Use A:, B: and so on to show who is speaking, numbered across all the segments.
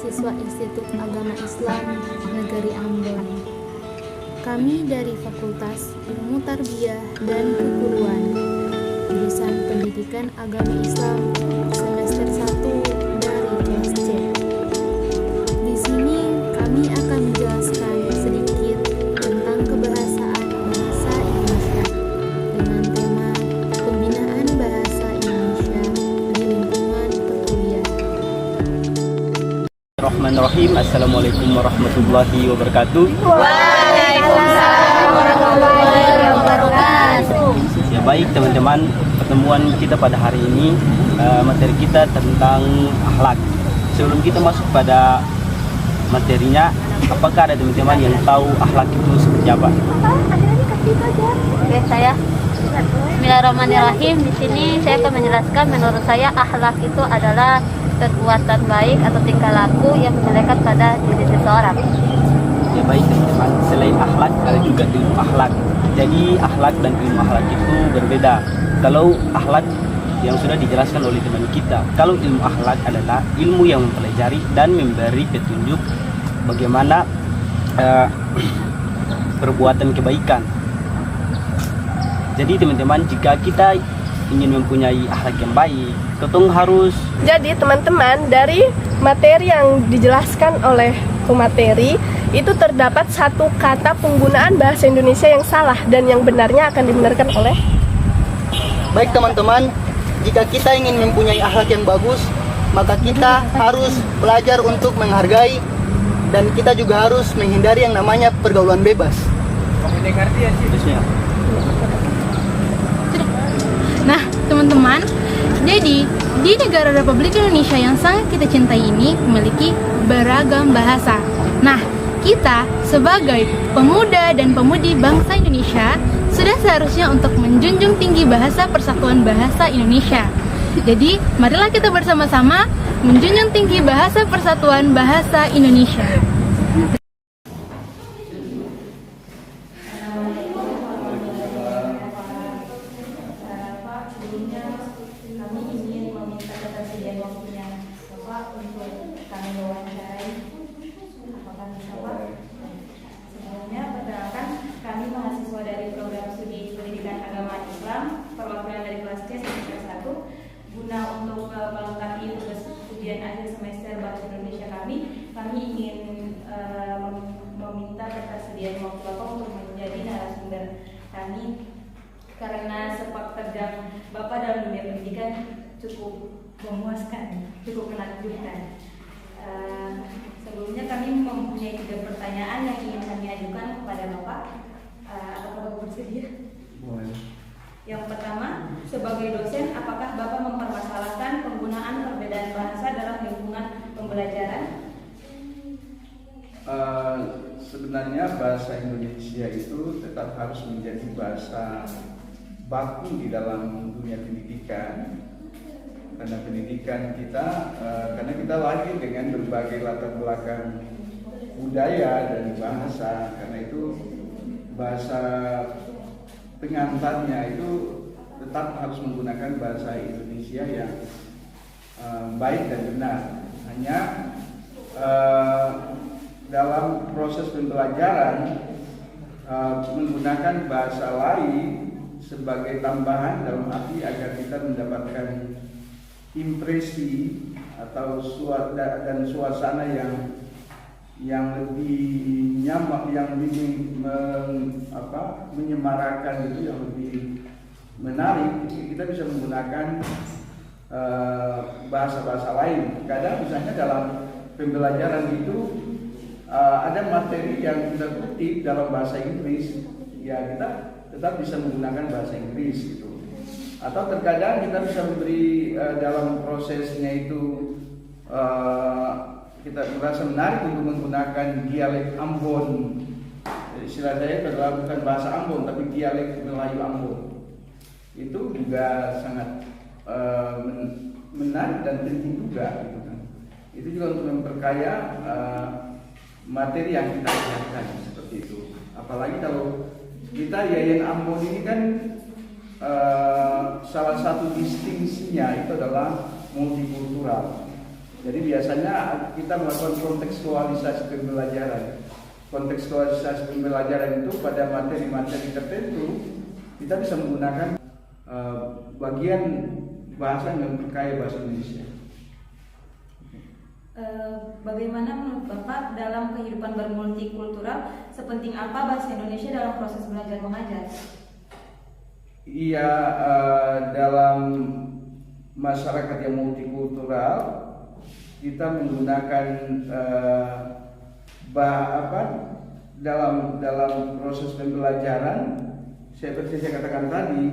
A: mahasiswa Institut Agama Islam Negeri Ambon. Kami dari Fakultas Ilmu Tarbiyah dan Keguruan, jurusan Pendidikan Agama Islam semester 1 dari kelas C. Di sini kami akan menjelaskan sedikit tentang kebahasaan bahasa Indonesia dengan tema pembinaan bahasa Indonesia di lingkungan perkuliahan.
B: Bismillahirrahmanirrahim. Assalamualaikum warahmatullahi wabarakatuh.
C: Waalaikumsalam warahmatullahi wabarakatuh.
B: Ya baik teman-teman, pertemuan kita pada hari ini materi kita tentang akhlak. Sebelum kita masuk pada materinya, apakah ada teman-teman yang tahu akhlak itu seperti apa?
C: Oke, saya Bismillahirrahmanirrahim. Di sini saya akan menjelaskan menurut saya akhlak itu adalah perbuatan baik atau tingkah laku yang menjelekan pada diri seseorang.
B: Ya baik teman-teman, selain akhlak ada juga ilmu akhlak. Jadi akhlak dan ilmu akhlak itu berbeda. Kalau akhlak yang sudah dijelaskan oleh teman kita, kalau ilmu akhlak adalah ilmu yang mempelajari dan memberi petunjuk bagaimana perbuatan kebaikan. Jadi teman-teman, jika kita ingin mempunyai akhlak yang baik, ketong harus.
D: Jadi teman-teman, dari materi yang dijelaskan oleh pemateri itu terdapat satu kata penggunaan bahasa Indonesia yang salah dan yang benarnya akan dibenarkan oleh.
E: Baik teman-teman, jika kita ingin mempunyai akhlak yang bagus, maka kita harus belajar untuk menghargai dan kita juga harus menghindari yang namanya pergaulan bebas.
F: Nah, teman-teman, jadi di negara Republik Indonesia yang sangat kita cintai ini memiliki beragam bahasa. Nah, kita sebagai pemuda dan pemudi bangsa Indonesia sudah seharusnya untuk menjunjung tinggi bahasa persatuan bahasa Indonesia. Jadi, marilah kita bersama-sama menjunjung tinggi bahasa persatuan bahasa Indonesia.
G: Sebelumnya, perkenalkan, kami mahasiswa dari program studi Pendidikan Agama Islam perwakilan dari kelas C semester 1. Guna untuk melengkapi tugas ujian akhir semester Bahasa Indonesia kami ingin meminta ketersediaan waktu Bapak untuk menjadi narasumber kami karena sepak terjang Bapak dalam dunia pendidikan cukup memuaskan, cukup menakjubkan. Sebelumnya kami mempunyai 3 pertanyaan yang ingin kami ajukan kepada Bapak. Apakah Bapak bersedia?
B: Boleh.
G: Yang pertama, sebagai dosen, apakah Bapak mempermasalahkan penggunaan perbedaan bahasa dalam lingkungan pembelajaran?
H: Sebenarnya bahasa Indonesia itu tetap harus menjadi bahasa baku di dalam dunia pendidikan. Karena pendidikan kita, karena kita lahir dengan berbagai latar belakang budaya dan bahasa, karena itu bahasa pengantarnya itu tetap harus menggunakan bahasa Indonesia yang baik dan benar. Hanya dalam proses pembelajaran menggunakan bahasa lain sebagai tambahan dalam arti agar kita mendapatkan impresi atau suasana yang lebih nyaman, yang lebih menyemarakan itu, yang lebih menarik. Kita bisa menggunakan bahasa-bahasa lain. Kadang misalnya dalam pembelajaran itu ada materi yang kita kutip dalam bahasa Inggris, ya kita tetap bisa menggunakan bahasa Inggris gitu. Atau terkadang kita bisa memberi dalam prosesnya itu kita merasa menarik untuk menggunakan dialek Ambon. Istilah saya adalah bukan bahasa Ambon tapi dialek Melayu Ambon. Itu juga sangat menarik dan penting juga gitu kan. Itu juga untuk memperkaya materi yang kita ajarkan seperti itu. Apalagi kalau kita Yayan Ambon ini kan salah satu distingsinya itu adalah multikultural. Jadi biasanya kita melakukan kontekstualisasi pembelajaran. Kontekstualisasi pembelajaran itu pada materi-materi tertentu kita bisa menggunakan bagian bahasa yang memperkaya bahasa Indonesia.
G: Bagaimana menurut Bapak dalam kehidupan bermultikultural, sepenting apa bahasa Indonesia dalam proses belajar mengajar?
H: Iya, dalam masyarakat yang multikultural kita menggunakan dalam proses pembelajaran seperti saya katakan tadi,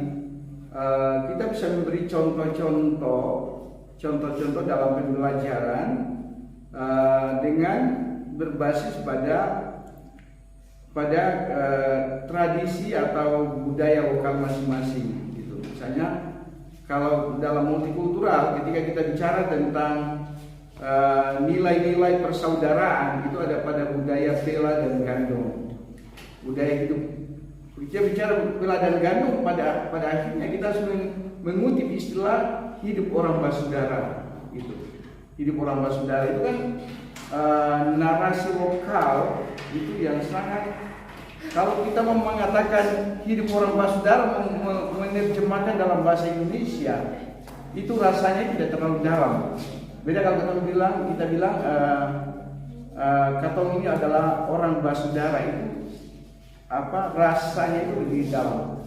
H: kita bisa memberi contoh-contoh dalam pembelajaran dengan berbasis pada tradisi atau budaya lokal masing-masing gitu. Misalnya kalau dalam multikultural ketika kita bicara tentang nilai-nilai persaudaraan itu ada pada budaya Pela dan Gandong, budaya hidup. Kita bicara Pela dan Gandong, pada akhirnya kita harus mengutip istilah hidup orang basudara itu. Hidup orang basudara itu kan narasi lokal itu yang sangat, kalau kita mau mengatakan hidup orang basudara menerjemahkan dalam bahasa Indonesia itu rasanya tidak terlalu dalam. Beda kalau kita bilang katong ini adalah orang basudara, itu rasanya itu lebih dalam.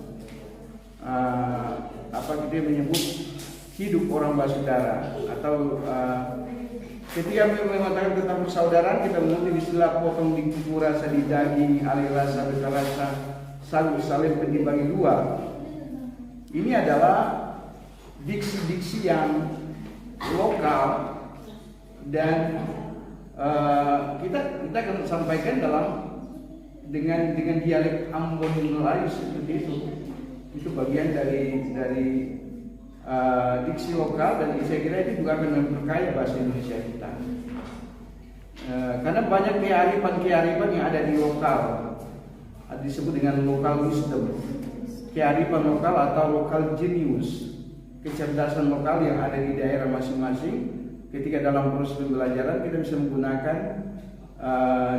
H: Kita menyebut hidup orang basudara atau ketika mengatakan tentang persaudaraan kita mengutip istilah potong di kuku rasa di daging, alih rasa besar rasa, saling dibagi dua. Ini adalah diksi-diksi yang lokal dan kita akan sampaikan dengan dialek Ambon Melayu seperti itu. Itu bagian dari diksi lokal, dan saya kira itu juga akan memperkaya bahasa Indonesia kita. Karena banyak kearifan yang ada di lokal, disebut dengan local wisdom, kearifan lokal atau local genius, kecerdasan lokal yang ada di daerah masing-masing. Ketika dalam proses pembelajaran kita bisa menggunakan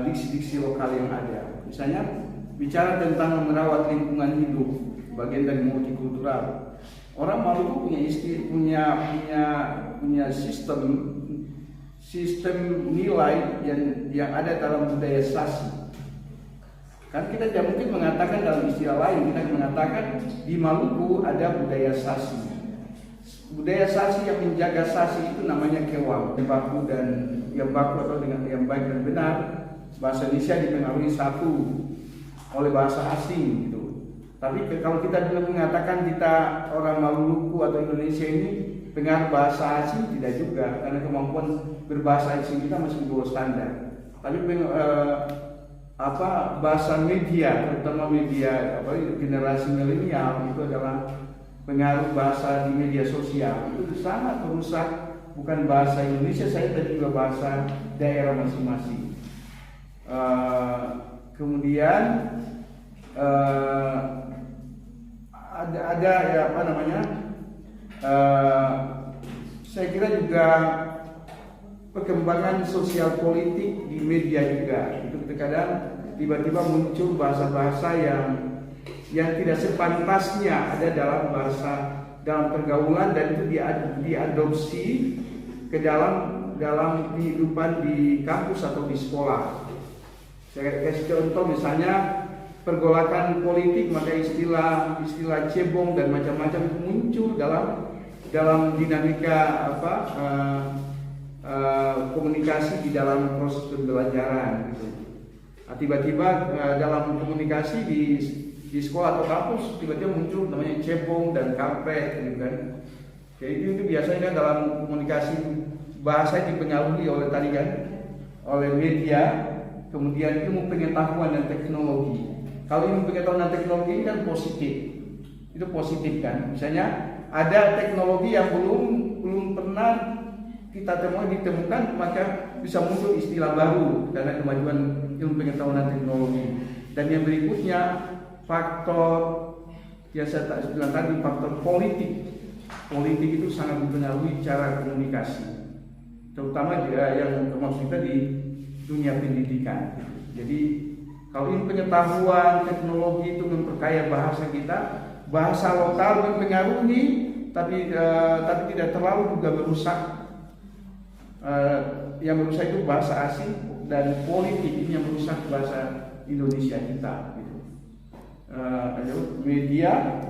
H: diksi-diksi lokal yang ada. Misalnya bicara tentang merawat lingkungan hidup, bagian dari multikultural. Orang Maluku punya sistem nilai yang ada dalam budaya Sasi. Kan kita tidak mungkin mengatakan dalam istilah lain, kita mengatakan di Maluku ada budaya Sasi. Budaya Sasi yang menjaga Sasi itu namanya Kewang. Yang baku atau dengan yang baik dan benar, bahasa Indonesia dipengaruhi satu oleh bahasa asing gitu. Tapi kalau kita belum mengatakan kita orang Maluku atau Indonesia ini pengaruh bahasa asing, tidak juga, karena kemampuan berbahasa asing kita masih di bawah standar. Tapi bahasa media, terutama media generasi milenial itu adalah pengaruh bahasa di media sosial, itu sangat merusak bukan bahasa Indonesia saja tapi juga bahasa daerah masing-masing. Kemudian ada saya kira juga perkembangan sosial politik di media juga. Itu terkadang tiba-tiba muncul bahasa-bahasa yang tidak sepantasnya ada dalam pergaulan, dan itu diadopsi ke dalam kehidupan di kampus atau di sekolah. Saya kasih contoh, misalnya pergolakan politik, maka istilah cebong dan macam-macam itu muncul dalam dinamika komunikasi di dalam proses pembelajaran gitu. Tiba-tiba dalam komunikasi di sekolah atau kampus tiba-tiba muncul namanya cebong dan kampret gitu kan. Jadi itu biasanya kan dalam komunikasi bahasa dipengaruhi oleh media, kemudian ilmu pengetahuan dan teknologi. Kalau ilmu pengetahuan dan teknologi ini kan positif, itu positif kan. Misalnya ada teknologi yang belum pernah kita ditemukan, maka bisa muncul istilah baru karena kemajuan ilmu pengetahuan dan teknologi. Dan yang berikutnya faktor yang saya bilang tadi, faktor politik. Politik itu sangat mempengaruhi cara komunikasi. terutama yang termasuk kita di dunia pendidikan. Jadi kalau ini pengetahuan teknologi itu memperkaya bahasa kita, bahasa lokal mempengaruhi, tapi tidak terlalu juga merusak. Yang merusak itu bahasa asing dan politik ini yang merusak bahasa Indonesia kita. Gitu. Media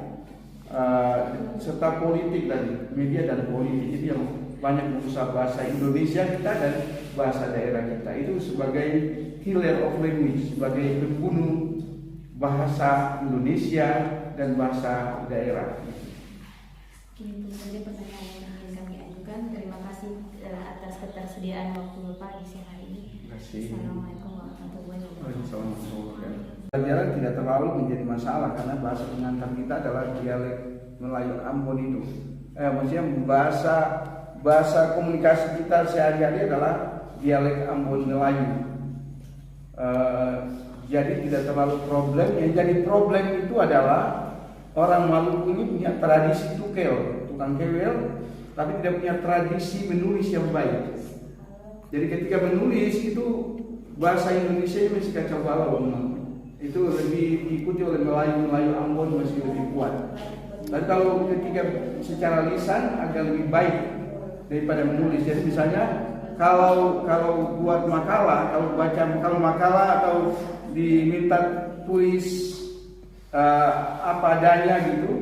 H: serta politik tadi, media dan politik itu yang banyak merusak bahasa Indonesia kita dan bahasa daerah kita. Itu sebagai killer of language, sebagai pembunuh bahasa Indonesia dan bahasa daerah.
G: Itu saja pertanyaan yang ingin kami ajukan. Terima kasih atas ketersediaan waktu Bapak di siang hari ini.
H: Terima kasih.
G: Assalamualaikum warahmatullahi wabarakatuh.
H: Pelajaran tidak terlalu menjadi masalah karena bahasa pengantar kita adalah dialek Melayu Ambon itu. Maksudnya bahasa komunikasi kita sehari-hari adalah dialek Ambon Melayu. Jadi tidak terlalu problem. Yang jadi problem itu adalah orang Maluku ini punya tradisi tukang kewel, tapi tidak punya tradisi menulis yang baik. Jadi ketika menulis itu bahasa Indonesia masih kacau balau. Itu lebih diikuti oleh Melayu Ambon, masih lebih kuat. Dan kalau ketika secara lisan agak lebih baik daripada menulis. Jadi misalnya kalau buat makalah, kalau makalah atau diminta tulis apa adanya gitu,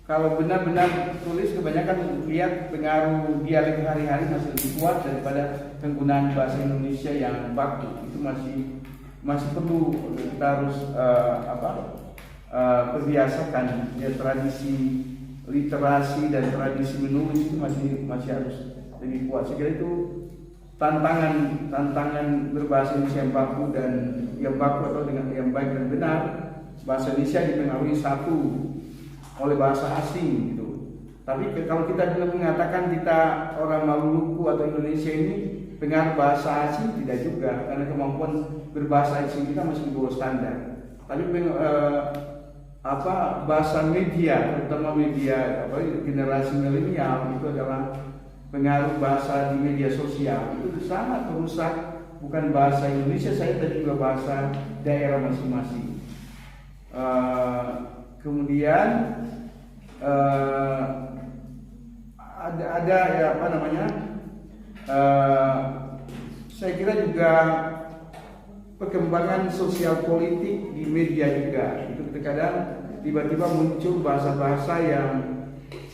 H: kalau benar-benar tulis kebanyakan lihat pengaruh dialek hari-hari masih lebih kuat daripada penggunaan bahasa Indonesia yang baku. Itu masih perlu kita harus perbiasakan ya, tradisi literasi dan tradisi menulis itu masih harus lebih kuat. Saya kira itu tantangan berbahasa Indonesia yang baku dan yang baku atau dengan yang baik dan benar. Bahasa Indonesia dipengaruhi satu oleh bahasa asing gitu. Tapi kalau kita belum mengatakan kita orang Maluku atau Indonesia ini pengaruh bahasa asing, tidak juga, karena kemampuan berbahasa asing kita masih di bawah standar. Tapi bahasa media, terutama media generasi milenial itu adalah pengaruh bahasa di media sosial itu sangat merusak bukan bahasa Indonesia saya tapi juga bahasa daerah masing-masing. Kemudian ada ya apa namanya? Saya kira juga perkembangan sosial politik di media juga itu terkadang tiba-tiba muncul bahasa-bahasa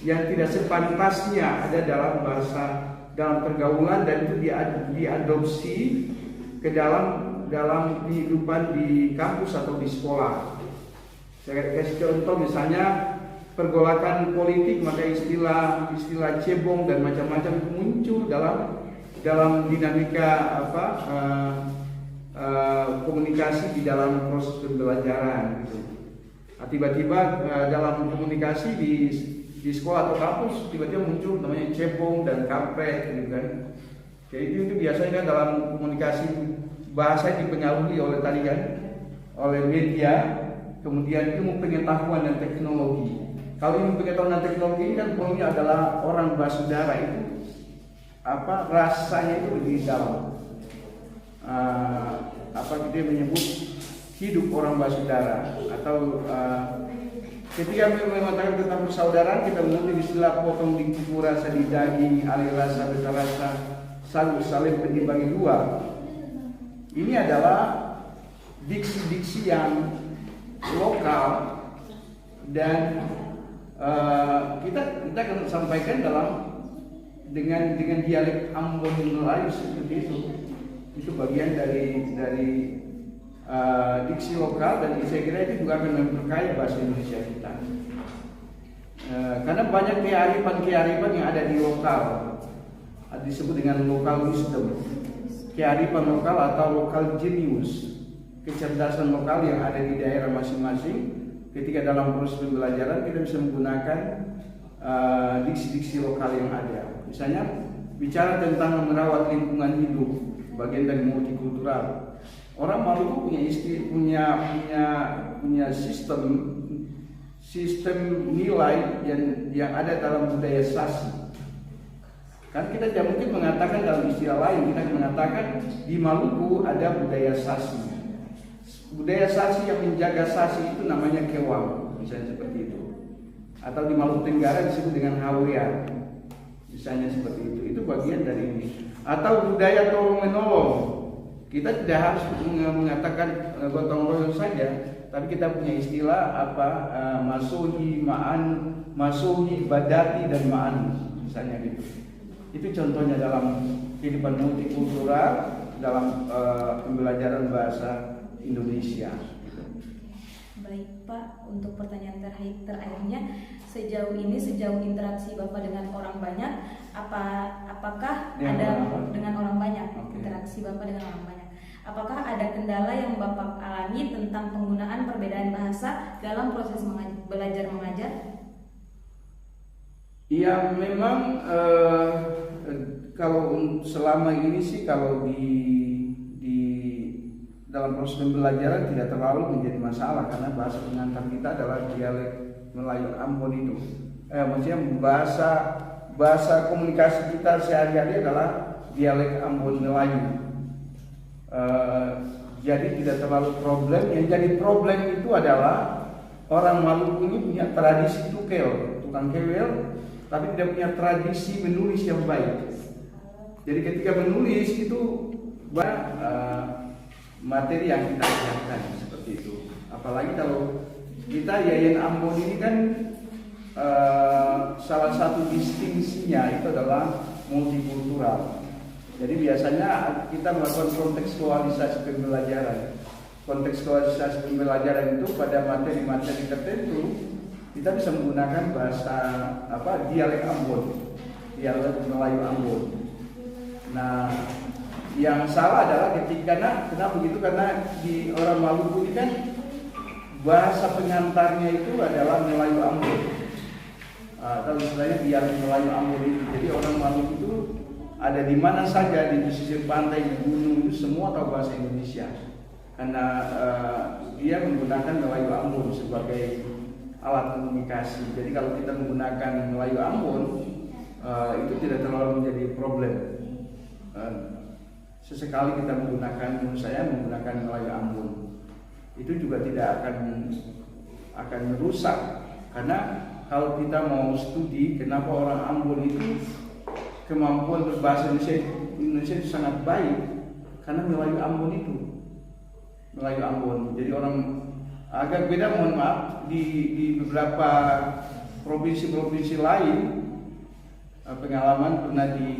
H: yang tidak sepantasnya ada dalam pergaulan dan itu diadopsi ke dalam kehidupan di kampus atau di sekolah. Saya kasih contoh misalnya pergolakan politik, maka istilah cebong dan macam-macam itu muncul dalam dinamika komunikasi di dalam proses pembelajaran gitu. Tiba-tiba dalam komunikasi di sekolah atau kampus tiba-tiba muncul namanya cebong dan kampret gitu kan. Jadi itu biasanya kan dalam komunikasi bahasa dipengaruhi oleh media, kemudian ilmu pengetahuan dan teknologi. Kalau ilmu pengetahuan dan teknologi ini kan poinnya adalah orang basudara itu rasanya itu lebih dalam. Kita menyebut hidup orang basudara atau ketika mengatakan tentang persaudaraan kita mengutip istilah potong di kuku rasa di daging alih rasa beta rasa saling bagi dua. Ini adalah diksi-diksi yang lokal dan kita akan sampaikan dengan dialek Ambon Melayu seperti itu. Itu bagian dari diksi lokal dan saya kira itu juga akan memperkaya bahasa Indonesia kita. Karena banyak kearifan yang ada di lokal, disebut dengan local wisdom, kearifan lokal atau local genius, kecerdasan lokal yang ada di daerah masing-masing. Ketika dalam proses pembelajaran kita bisa menggunakan diksi-diksi lokal yang ada. Misalnya bicara tentang merawat lingkungan hidup, bagian dari multikultural. Orang Maluku punya sistem nilai yang ada dalam budaya Sasi. Kan kita tidak mungkin mengatakan dalam istilah lain, kita mengatakan di Maluku ada budaya Sasi. Budaya Sasi yang menjaga Sasi itu namanya Kewang, misalnya seperti itu. Atau di Maluku Tenggara disebut dengan Hawea, misalnya seperti itu. Itu bagian dari ini. Atau budaya tolong menolong. Kita tidak harus mengatakan gotong royong saja, tapi kita punya istilah masohi, ma'an, masohi, badati dan ma'an, misalnya gitu. Itu contohnya dalam kehidupan multikultural dalam pembelajaran bahasa Indonesia.
G: Baik Pak, untuk pertanyaan terakhirnya, sejauh interaksi Bapak dengan orang banyak, apakah ada dengan orang banyak, interaksi Bapak dengan orang banyak, apakah ada kendala yang Bapak alami tentang penggunaan perbedaan bahasa dalam proses belajar mengajar?
H: Ya memang kalau selama ini sih kalau di dalam proses pembelajaran tidak terlalu menjadi masalah karena bahasa pengantar kita adalah dialek Melayu Ambon itu. Maksudnya bahasa komunikasi kita sehari-hari adalah dialek Ambon Melayu. Jadi tidak terlalu problem. Yang jadi problem itu adalah orang Maluku ini punya tradisi tukang kewel, tapi tidak punya tradisi menulis yang baik. Jadi ketika menulis itu banyak materi yang kita ajarkan seperti itu. Apalagi kalau kita Yayan Ambon ini kan salah satu distingsinya itu adalah multikultural. Jadi biasanya kita melakukan kontekstualisasi pembelajaran. Kontekstualisasi pembelajaran itu pada materi-materi tertentu kita bisa menggunakan bahasa dialek Ambon, dialek Melayu Ambon. Nah, yang salah adalah kenapa begitu? Karena di orang Maluku ini kan bahasa pengantarnya itu adalah Melayu Ambon, atau istilahnya dialek Melayu Ambon itu. Jadi orang Maluku itu ada di mana saja di pesisir pantai, di gunung itu semua tahu bahasa Indonesia karena dia menggunakan Melayu Ambon sebagai alat komunikasi. Jadi kalau kita menggunakan Melayu Ambon itu tidak terlalu menjadi problem. Sesekali kita menurut saya menggunakan Melayu Ambon itu juga tidak akan merusak, karena kalau kita mau studi kenapa orang Ambon itu kemampuan berbahasa Indonesia itu sangat baik, karena Melayu Ambon itu Melayu Ambon. Jadi orang agak beda, mohon maaf, di beberapa provinsi-provinsi lain pengalaman pernah di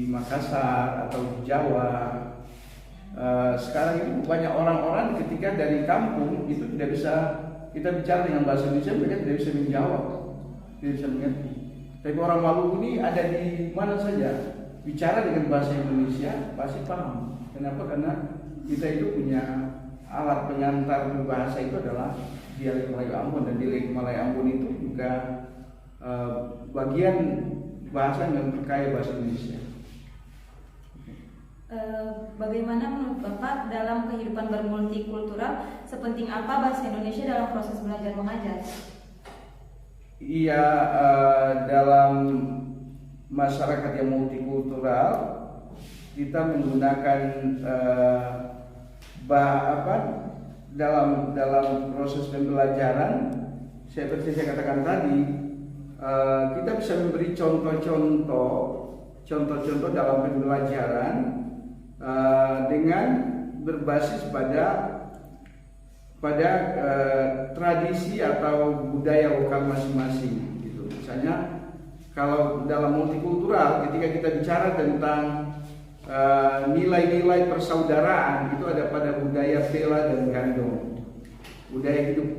H: Makassar atau di Jawa. Sekarang ini banyak orang-orang ketika dari kampung itu tidak bisa kita bicara dengan bahasa Indonesia, mereka tidak bisa menjawab, tidak bisa mengerti. Tapi orang Maluku ini ada di mana saja bicara dengan bahasa Indonesia pasti paham. Kenapa? Karena kita itu punya alat pengantar berbahasa itu adalah dialek Melayu Ambon, dan dialek Melayu Ambon itu juga bagian bahasa yang berkaya bahasa Indonesia.
G: Bagaimana menurut Bapak dalam kehidupan bermultikultural, sepenting apa bahasa Indonesia dalam proses belajar mengajar?
H: Iya, dalam masyarakat yang multikultural kita menggunakan dalam proses pembelajaran seperti saya katakan tadi, kita bisa memberi contoh-contoh dalam pembelajaran dengan berbasis pada tradisi atau budaya lokal masing-masing gitu. Misalnya kalau dalam multikultural ketika kita bicara tentang nilai-nilai persaudaraan itu ada pada budaya Bela dan Gandong, budaya hidup